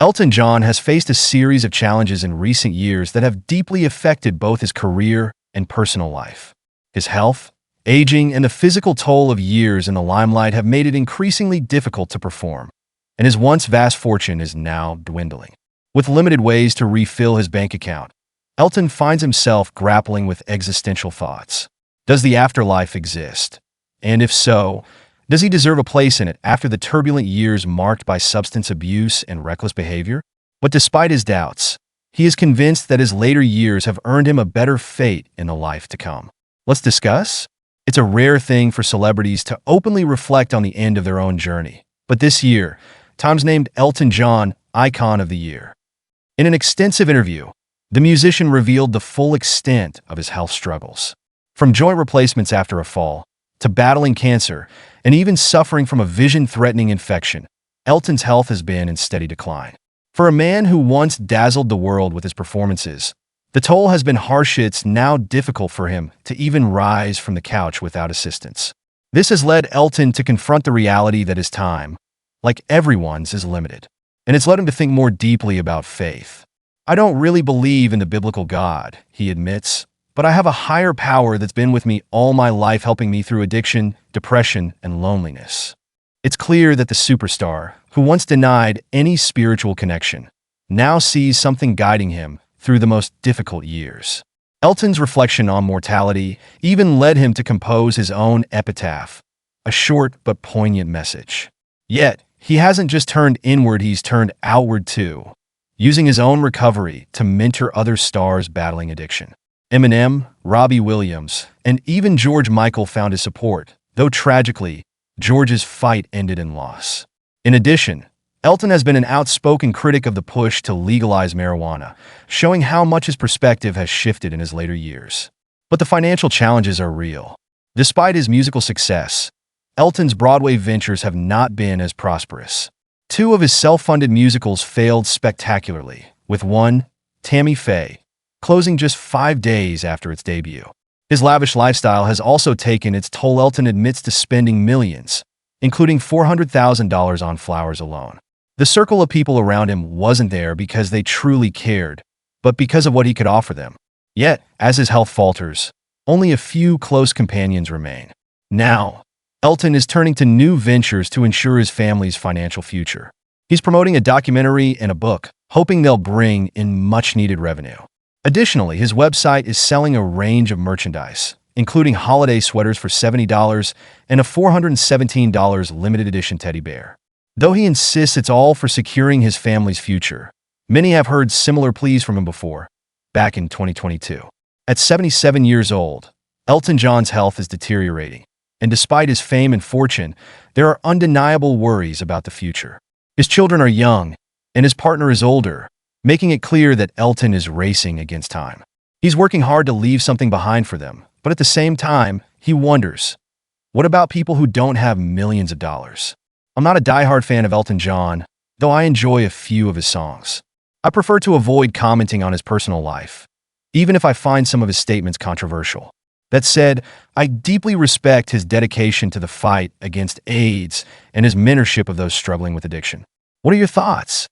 Elton John has faced a series of challenges in recent years that have deeply affected both his career and personal life. His health, aging, and the physical toll of years in the limelight have made it increasingly difficult to perform, and his once vast fortune is now dwindling. With limited ways to refill his bank account, Elton finds himself grappling with existential thoughts. Does the afterlife exist? And if so, does he deserve a place in it after the turbulent years marked by substance abuse and reckless behavior? But despite his doubts, he is convinced that his later years have earned him a better fate in the life to come. Let's discuss. It's a rare thing for celebrities to openly reflect on the end of their own journey. But this year, Times named Elton John Icon of the Year. In an extensive interview, the musician revealed the full extent of his health struggles. From joint replacements after a fall, to battling cancer, and even suffering from a vision-threatening infection, Elton's health has been in steady decline. For a man who once dazzled the world with his performances, the toll has been harsh. It's now difficult for him to even rise from the couch without assistance. This has led Elton to confront the reality that his time, like everyone's, is limited. And it's led him to think more deeply about faith. "I don't really believe in the biblical God," he admits, "but I have a higher power that's been with me all my life, helping me through addiction, depression, and loneliness." It's clear that the superstar, who once denied any spiritual connection, now sees something guiding him through the most difficult years. Elton's reflection on mortality even led him to compose his own epitaph, a short but poignant message. Yet, he hasn't just turned inward, he's turned outward too, using his own recovery to mentor other stars battling addiction. Eminem, Robbie Williams, and even George Michael found his support, though tragically, George's fight ended in loss. In addition, Elton has been an outspoken critic of the push to legalize marijuana, showing how much his perspective has shifted in his later years. But the financial challenges are real. Despite his musical success, Elton's Broadway ventures have not been as prosperous. Two of his self-funded musicals failed spectacularly, with one, Tammy Faye, closing just 5 days after its debut. His lavish lifestyle has also taken its toll. Elton admits to spending millions, including $400,000 on flowers alone. The circle of people around him wasn't there because they truly cared, but because of what he could offer them. Yet, as his health falters, only a few close companions remain. Now, Elton is turning to new ventures to ensure his family's financial future. He's promoting a documentary and a book, hoping they'll bring in much-needed revenue. Additionally, his website is selling a range of merchandise, including holiday sweaters for $70 and a $417 limited edition teddy bear. Though he insists it's all for securing his family's future, many have heard similar pleas from him before, back in 2022. At 77 years old, Elton John's health is deteriorating, and despite his fame and fortune, there are undeniable worries about the future. His children are young, and his partner is older, making it clear that Elton is racing against time. He's working hard to leave something behind for them, but at the same time, he wonders, what about people who don't have millions of dollars? I'm not a diehard fan of Elton John, though I enjoy a few of his songs. I prefer to avoid commenting on his personal life, even if I find some of his statements controversial. That said, I deeply respect his dedication to the fight against AIDS and his mentorship of those struggling with addiction. What are your thoughts?